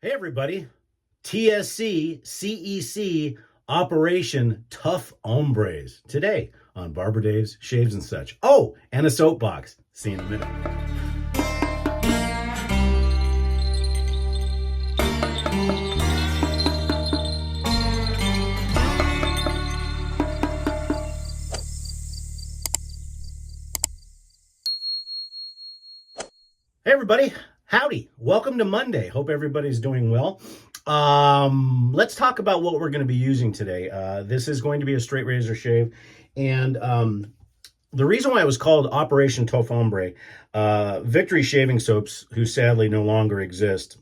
Hey everybody, TSC CEC Operation Tough Hombres today on Barber Dave's Shaves and Such. Oh, and a soapbox. See you in a minute. Hey everybody, howdy. Welcome to Monday. Hope everybody's doing well. Let's talk about what we're going to be using today. This is going to be a straight razor shave, and the reason why it was called Operation Tough Hombre, Victory Shaving Soaps, who sadly no longer exist,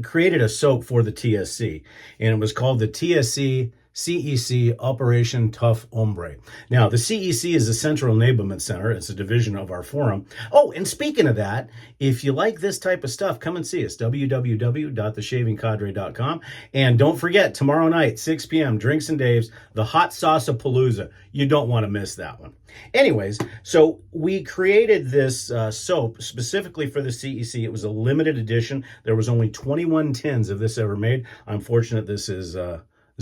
created a soap for the TSC, and it was called the TSC CEC Operation Tough Hombre. Now, the CEC is the Central Enablement Center. It's a division of our forum. Oh, and speaking of that, if you like this type of stuff, come and see us, www.theshavingcadre.com. And don't forget, tomorrow night, 6 p.m., Drinks and Dave's, the Hot Sauce-a-Palooza. You don't want to miss that one. Anyways, so we created this soap specifically for the CEC. It was a limited edition. There was only 21 tins of this ever made. I'm fortunate this is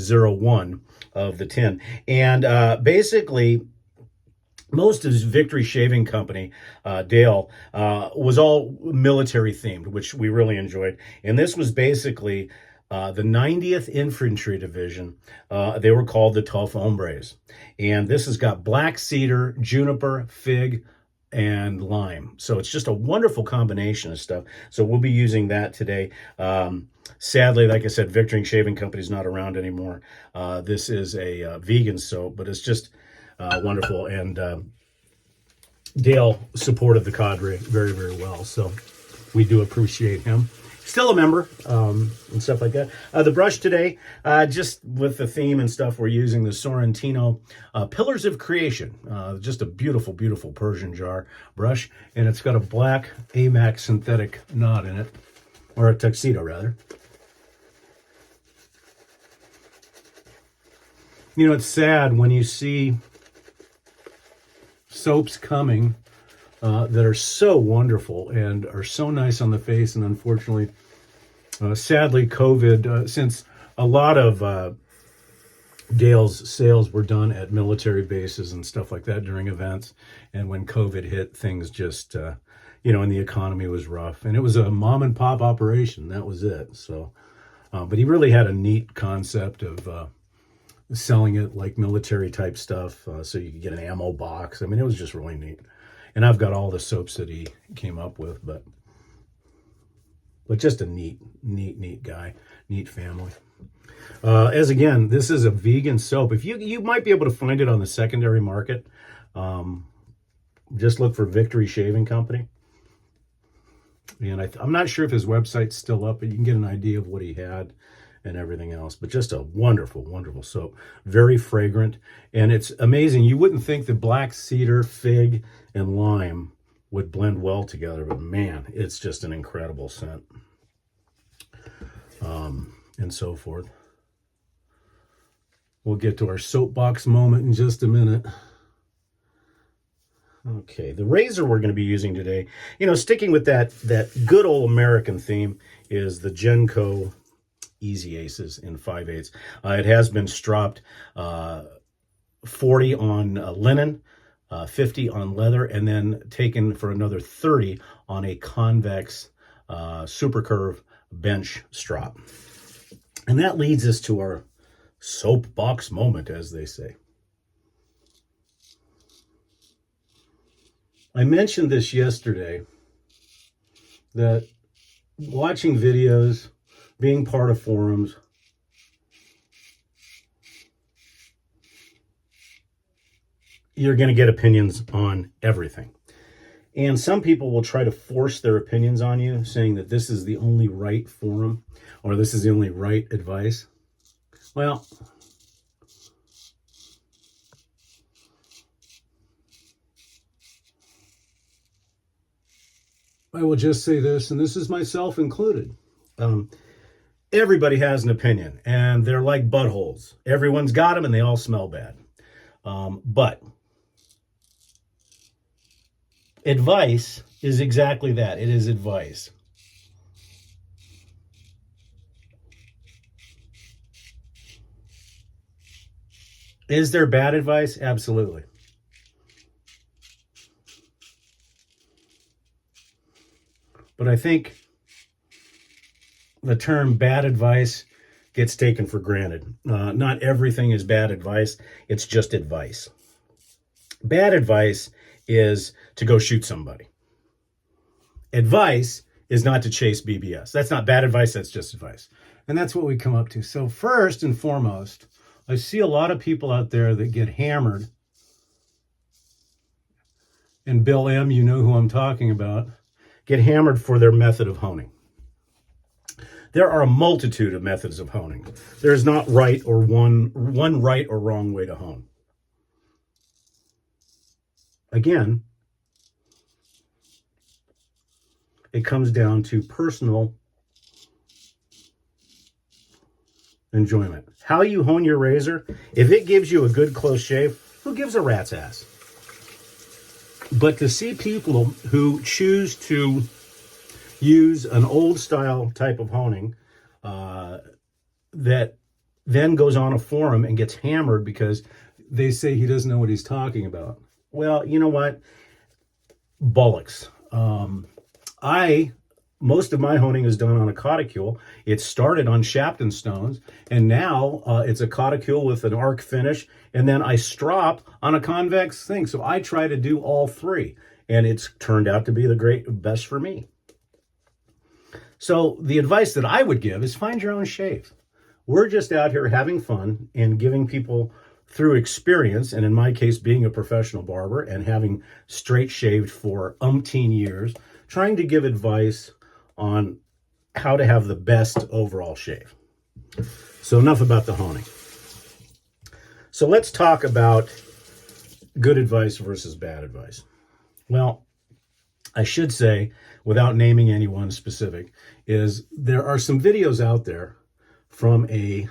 01 of the tin. And basically, most of his Victory Shaving Company, Dale, was all military themed, which we really enjoyed. And this was basically the 90th Infantry Division. They were called the Tough Hombres. And this has got black cedar, juniper, fig, and lime. So it's just a wonderful combination of stuff. So we'll be using that today. Sadly, like I said, Victory Shaving Company is not around anymore. This is a vegan soap, but it's just wonderful. And Dale supported the cadre very, very well. So we do appreciate him. Still a member and stuff like that. The brush today, just with the theme and stuff, we're using the Sorrentino Pillars of Creation. Just a beautiful, beautiful Persian jar brush. And it's got a black AMAC synthetic knot in it, or a tuxedo rather. You know, it's sad when you see soaps coming that are so wonderful and are so nice on the face, and unfortunately, sadly, COVID, since a lot of Dale's sales were done at military bases and stuff like that during events, and when COVID hit, things just, and the economy was rough, and it was a mom and pop operation. That was it. So, but he really had a neat concept of selling it like military type stuff, so you could get an ammo box. I mean, it was just really neat. And I've got all the soaps that he came up with, but just a neat guy, neat family. As again, this is a vegan soap. If you might be able to find it on the secondary market. Just look for Victory Shaving Company. And I'm not sure if his website's still up, but you can get an idea of what he had and everything else. But just a wonderful, wonderful soap. Very fragrant. And it's amazing. You wouldn't think that black cedar, fig, and lime would blend well together, but man, it's just an incredible scent. And so forth. We'll get to our soapbox moment in just a minute. Okay, the razor we're going to be using today, sticking with that good old American theme, is the Genco Easy Aces in 5/8. It has been stropped 40 on linen, 50 on leather, and then taken for another 30 on a convex super curve bench strop. And that leads us to our soapbox moment, as they say. I mentioned this yesterday, that watching videos, being part of forums, you're going to get opinions on everything. And some people will try to force their opinions on you, saying that this is the only right forum, or this is the only right advice. Well, I will just say this, and this is myself included. Everybody has an opinion, and they're like buttholes. Everyone's got them, and they all smell bad. But advice is exactly that. It is advice. Is there bad advice? Absolutely. But I think the term bad advice gets taken for granted. Not everything is bad advice. It's just advice. Bad advice is to go shoot somebody. Advice is not to chase BBS. That's not bad advice. That's just advice. And that's what we come up to. So first and foremost, I see a lot of people out there that get hammered. And Bill M., you know who I'm talking about, get hammered for their method of honing. There are a multitude of methods of honing. There's not right or one right or wrong way to hone. Again, it comes down to personal enjoyment. How you hone your razor, if it gives you a good close shave, who gives a rat's ass? But to see people who choose to use an old style type of honing that then goes on a forum and gets hammered because they say he doesn't know what he's talking about. Well, you know what? Bollocks. Most of my honing is done on a cauticule. It started on Shapton stones, and now it's a cauticule with an arc finish, and then I strop on a convex thing. So I try to do all three, and it's turned out to be the best for me. So the advice that I would give is find your own shave. We're just out here having fun and giving people through experience, and in my case, being a professional barber and having straight shaved for umpteen years, trying to give advice on how to have the best overall shave. So enough about the honing. So let's talk about good advice versus bad advice. Well, I should say, without naming anyone specific, is there are some videos out there from a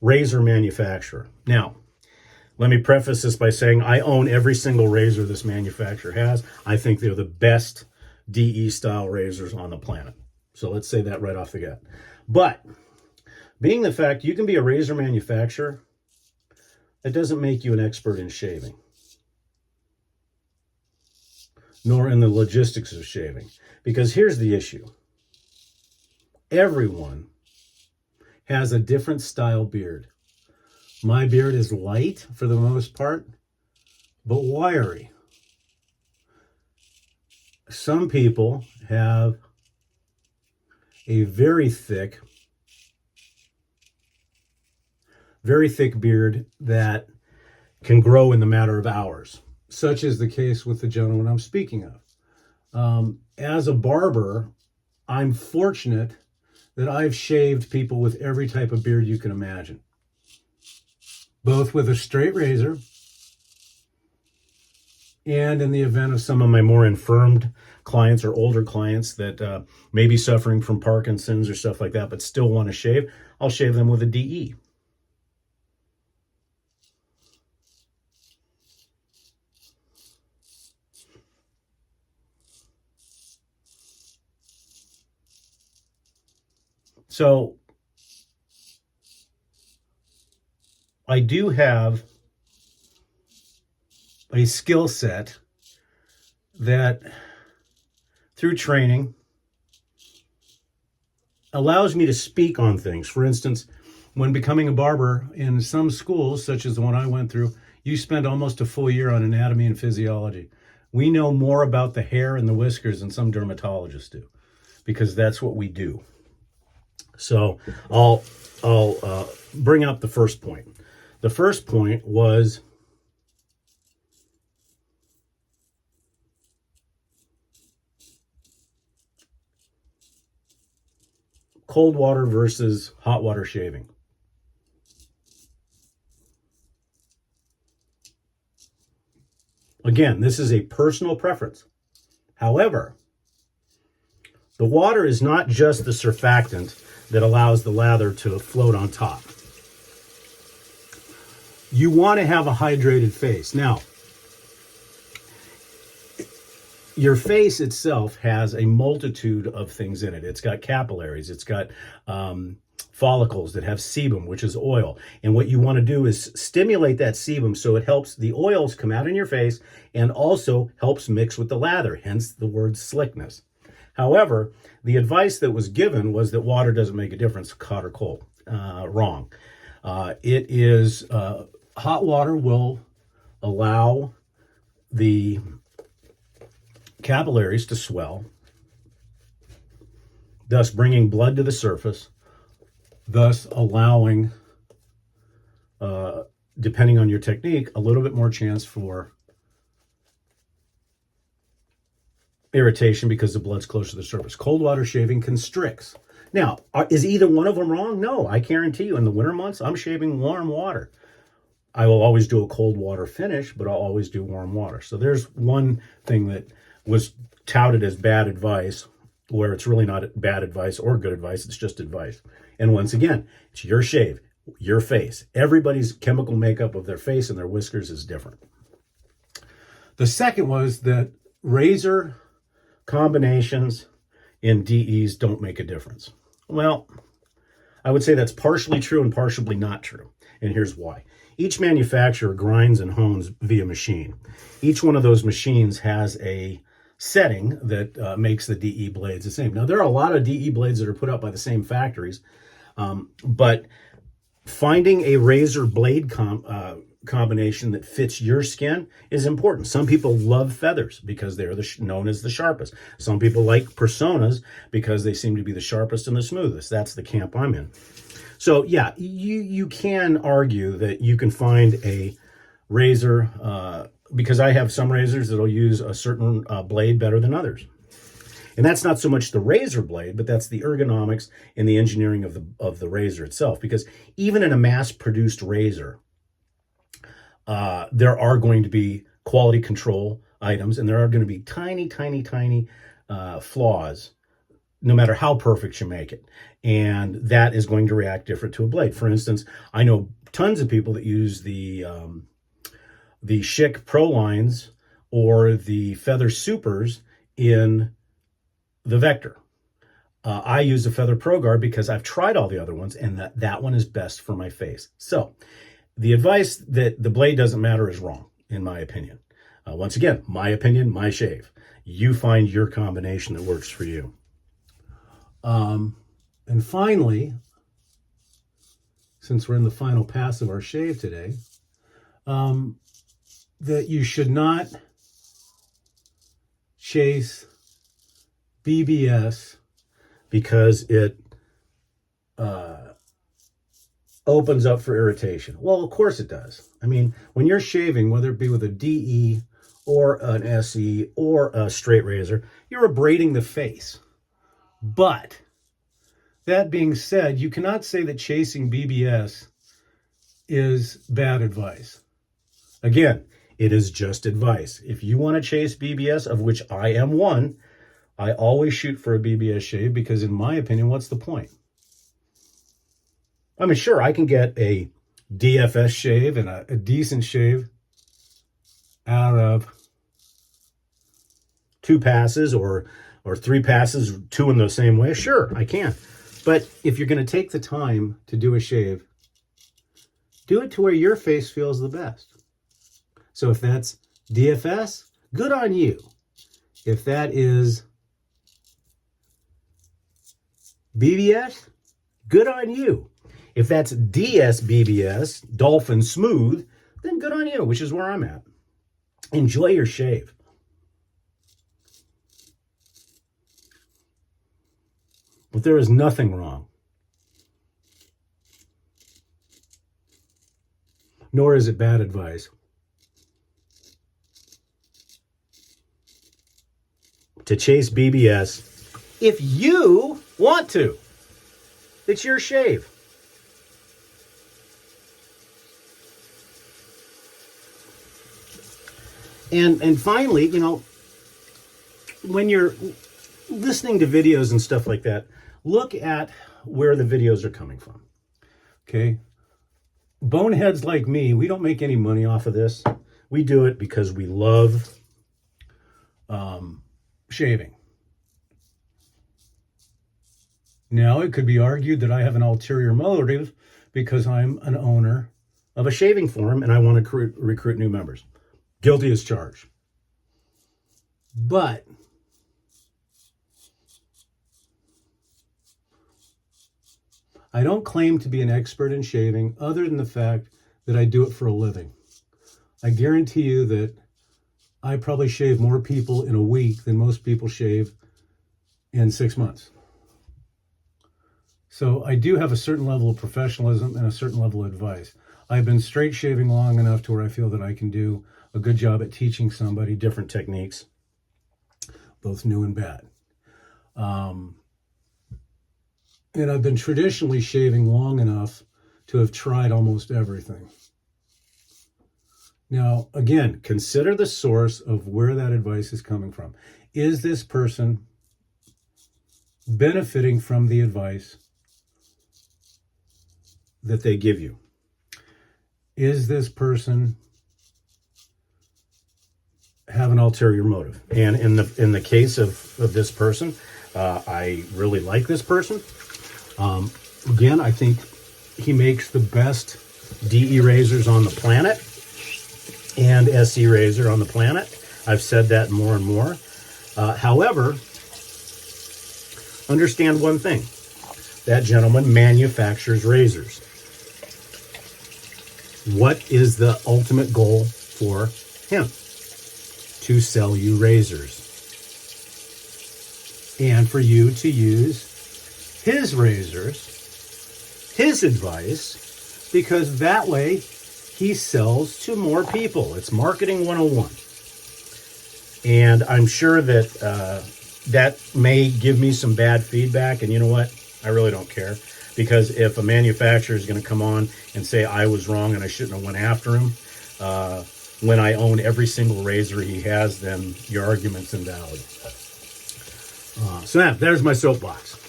razor manufacturer. Now, let me preface this by saying I own every single razor this manufacturer has. I think they're the best DE style razors on the planet. So let's say that right off the bat. But being the fact you can be a razor manufacturer, that doesn't make you an expert in shaving, nor in the logistics of shaving. Because here's the issue. Everyone has a different style beard. My beard is light for the most part, but wiry. Some people have a very thick beard that can grow in the matter of hours, such is the case with the gentleman I'm speaking of. As a barber, I'm fortunate that I've shaved people with every type of beard you can imagine, both with a straight razor and in the event of some of my more infirmed clients or older clients that may be suffering from Parkinson's or stuff like that, but still want to shave, I'll shave them with a DE. So I do have a skill set that, through training, allows me to speak on things. For instance, when becoming a barber in some schools, such as the one I went through, you spend almost a full year on anatomy and physiology. We know more about the hair and the whiskers than some dermatologists do, because that's what we do. So I'll bring up the first point. The first point was cold water versus hot water shaving. Again, this is a personal preference. However, the water is not just the surfactant that allows the lather to float on top. You want to have a hydrated face. Now, your face itself has a multitude of things in it. It's got capillaries. It's got follicles that have sebum, which is oil. And what you want to do is stimulate that sebum so it helps the oils come out in your face and also helps mix with the lather, hence the word slickness. However, the advice that was given was that water doesn't make a difference, hot or cold. Wrong. It is hot water will allow the capillaries to swell, thus bringing blood to the surface, thus allowing, depending on your technique, a little bit more chance for irritation because the blood's closer to the surface. Cold water shaving constricts. Now, is either one of them wrong? No, I guarantee you in the winter months, I'm shaving warm water. I will always do a cold water finish, but I'll always do warm water. So there's one thing that was touted as bad advice, where it's really not bad advice or good advice, it's just advice. And once again, it's your shave, your face. Everybody's chemical makeup of their face and their whiskers is different. The second was that razor combinations in DEs don't make a difference. Well, I would say that's partially true and partially not true. And here's why. Each manufacturer grinds and hones via machine. Each one of those machines has a setting that makes the DE blades the same. Now, there are a lot of DE blades that are put out by the same factories, but finding a razor blade combination that fits your skin is important. Some people love feathers because they're known as the sharpest. Some people like personas because they seem to be the sharpest and the smoothest. That's the camp I'm in. So yeah, you can argue that you can find a razor, because I have some razors that'll use a certain blade better than others. And that's not so much the razor blade, but that's the ergonomics and the engineering of the razor itself. Because even in a mass-produced razor, there are going to be quality control items, and there are going to be tiny, tiny, tiny flaws, no matter how perfect you make it. And that is going to react different to a blade. For instance, I know tons of people that use the Schick Pro lines or the Feather Supers in the Vector. I use the Feather Pro Guard because I've tried all the other ones, and that one is best for my face. So the advice that the blade doesn't matter is wrong, in my opinion. Once again, my opinion, my shave. You find your combination that works for you. And finally, since we're in the final pass of our shave today, that you should not chase BBS because it opens up for irritation. Well, of course it does. I mean, when you're shaving, whether it be with a DE or an SE or a straight razor, you're abrading the face. But that being said, you cannot say that chasing BBS is bad advice. Again, it is just advice. If you want to chase BBS, of which I am one, I always shoot for a BBS shave because, in my opinion, what's the point? I mean, sure, I can get a DFS shave and a decent shave out of 2 passes or 3 passes, 2 in the same way. Sure, I can. But if you're going to take the time to do a shave, do it to where your face feels the best. So if that's DFS, good on you. If that is BBS, good on you. If that's DSBBS, Dolphin Smooth, then good on you, which is where I'm at. Enjoy your shave. But there is nothing wrong, nor is it bad advice, to chase BBS if you want to. It's your shave. And finally, you know, when you're listening to videos and stuff like that, look at where the videos are coming from. Okay? Boneheads like me, we don't make any money off of this. We do it because we love shaving. Now, it could be argued that I have an ulterior motive because I'm an owner of a shaving forum and I want to recruit new members. Guilty as charged. But I don't claim to be an expert in shaving other than the fact that I do it for a living. I guarantee you that I probably shave more people in a week than most people shave in 6 months. So I do have a certain level of professionalism and a certain level of advice. I've been straight shaving long enough to where I feel that I can do a good job at teaching somebody different techniques, both new and bad. And I've been traditionally shaving long enough to have tried almost everything. Now, again, consider the source of where that advice is coming from. Is this person benefiting from the advice that they give you? Is this person have an ulterior motive? And in the case of this person, I really like this person. Again, I think he makes the best DE razors on the planet and SE razor on the planet. I've said that more and more. However, understand one thing. That gentleman manufactures razors. What is the ultimate goal for him? To sell you razors. And for you to use his razors, his advice, because that way he sells to more people. It's marketing 101. And I'm sure that that may give me some bad feedback. And you know what? I really don't care. Because if a manufacturer is going to come on and say I was wrong and I shouldn't have went after him, when I own every single razor he has, then your argument's invalid. So now, there's my soapbox.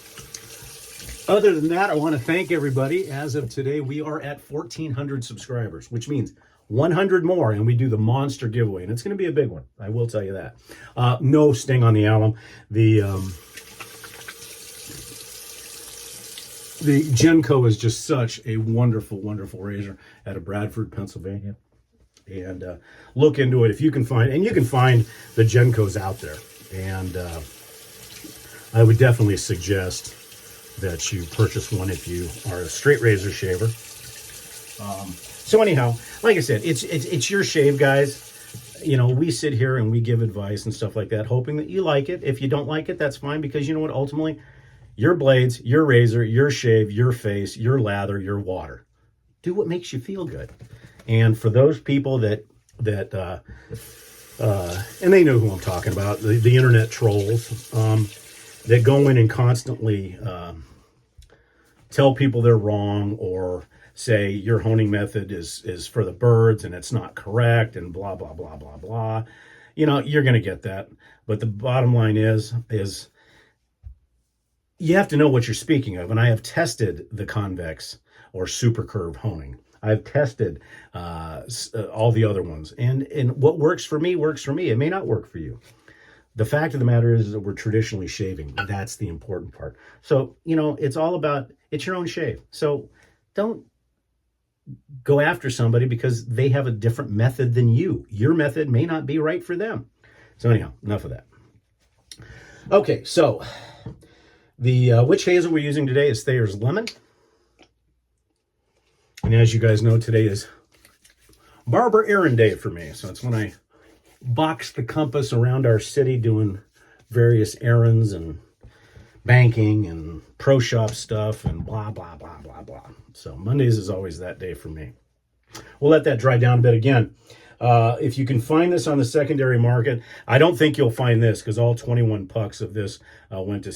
Other than that, I want to thank everybody. As of today, we are at 1,400 subscribers, which means 100 more, and we do the monster giveaway. And it's going to be a big one. I will tell you that. No sting on the alum. The Genco is just such a wonderful, wonderful razor out of Bradford, Pennsylvania. And look into it if you can find, and you can find the Gencos out there. And I would definitely suggest that you purchase one if you are a straight razor shaver. So anyhow, like I said, it's your shave, guys. You know, we sit here and we give advice and stuff like that, hoping that you like it. If you don't like it, that's fine, because you know what? Ultimately, your blades, your razor, your shave, your face, your lather, your water. Do what makes you feel good. And for those people that and they know who I'm talking about, the internet trolls that go in and constantly tell people they're wrong, or say your honing method is for the birds and it's not correct, and blah, blah, blah, blah, blah. You know, you're going to get that. But the bottom line is you have to know what you're speaking of. And I have tested the convex or super curve honing. I've tested all the other ones. And what works for me works for me. It may not work for you. The fact of the matter is that we're traditionally shaving. That's the important part. So, you know, it's all about, it's your own shave. So don't go after somebody because they have a different method than you. Your method may not be right for them. So anyhow, enough of that. Okay, so the witch hazel we're using today is Thayer's Lemon. And as you guys know, today is Barber Errand Day for me. So it's when I box the compass around our city doing various errands and banking and pro shop stuff and blah, blah, blah, blah, blah. So Mondays is always that day for me. We'll let that dry down a bit again. If you can find this on the secondary market, I don't think you'll find this because all 21 pucks of this went to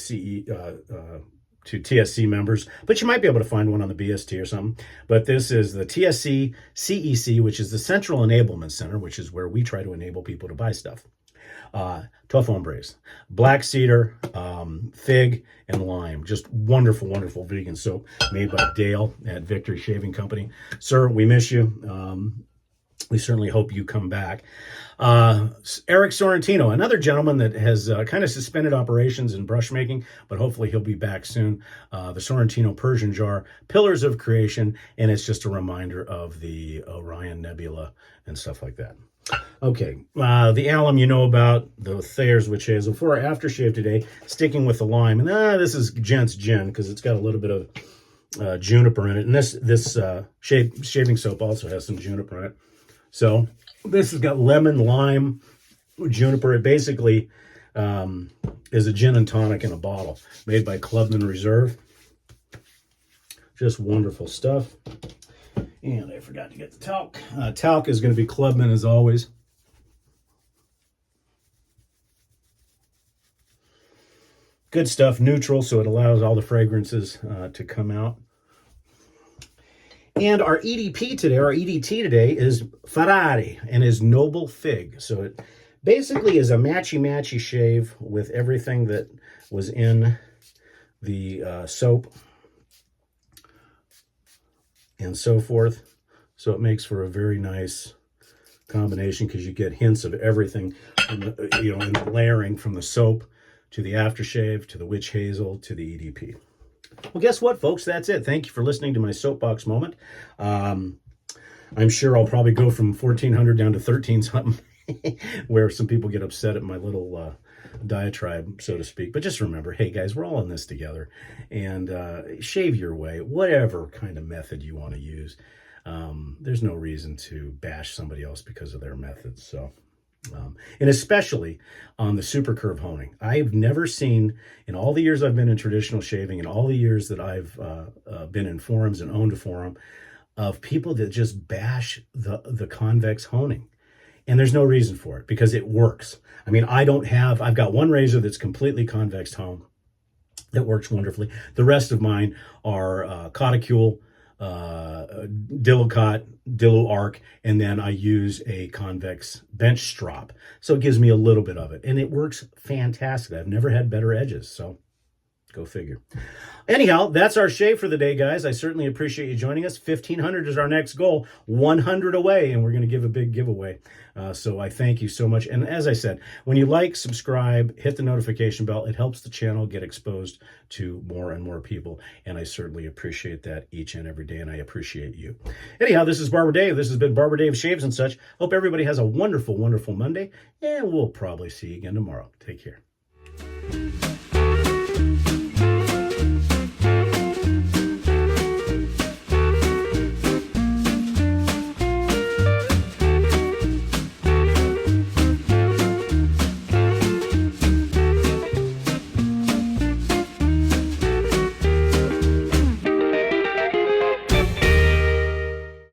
to TSC members, but you might be able to find one on the BST or something. But this is the TSC CEC, which is the Central Enablement Center, which is where we try to enable people to buy stuff. 12 ombres, black cedar, fig, and lime. Just wonderful, wonderful vegan soap made by Dale at Victory Shaving Company. Sir, we miss you. we certainly hope you come back. Eric Sorrentino, another gentleman that has kind of suspended operations in brush making, but hopefully he'll be back soon. The Sorrentino Persian jar, Pillars of Creation, and it's just a reminder of the Orion Nebula and stuff like that. Okay, the alum you know about, the Thayer's Witch Hazel. For our aftershave today, sticking with the lime, and this is Gent's Gin because it's got a little bit of juniper in it, and this shaving soap also has some juniper in it. So this has got lemon, lime, juniper. It basically is a gin and tonic in a bottle, made by Clubman Reserve. Just wonderful stuff. And I forgot to get the talc. Talc is going to be Clubman as always. Good stuff, neutral, so it allows all the fragrances to come out. And our EDP today, our EDT today is Ferrari and his Noble Fig. So it basically is a matchy-matchy shave with everything that was in the soap and so forth. So it makes for a very nice combination because you get hints of everything in the layering, from the soap to the aftershave to the witch hazel to the EDP. Well, guess what, folks? That's it. Thank you for listening to my soapbox moment. I'm sure I'll probably go from 1,400 down to 13 something, where some people get upset at my little diatribe, so to speak. But just remember, hey guys, we're all in this together, and shave your way, whatever kind of method you want to use. There's no reason to bash somebody else because of their methods. So. And especially on the super curve honing. I've never seen, in all the years I've been in traditional shaving, and all the years that I've been in forums and owned a forum, of people that just bash the convex honing. And there's no reason for it, because it works. I mean, I've got one razor that's completely convex hone that works wonderfully. The rest of mine are Coticule, Dillicot, Dillo Arc, and then I use a convex bench strop. So it gives me a little bit of it, and it works fantastic. I've never had better edges, so go figure. Anyhow, that's our shave for the day, guys. I certainly appreciate you joining us. 1,500 is our next goal, 100 away, and we're going to give a big giveaway. So I thank you so much. And as I said, when you like, subscribe, hit the notification bell, it helps the channel get exposed to more and more people. And I certainly appreciate that each and every day, and I appreciate you. Anyhow, this is Barber Dave. This has been Barber Dave Shaves and Such. Hope everybody has a wonderful, wonderful Monday, and we'll probably see you again tomorrow. Take care.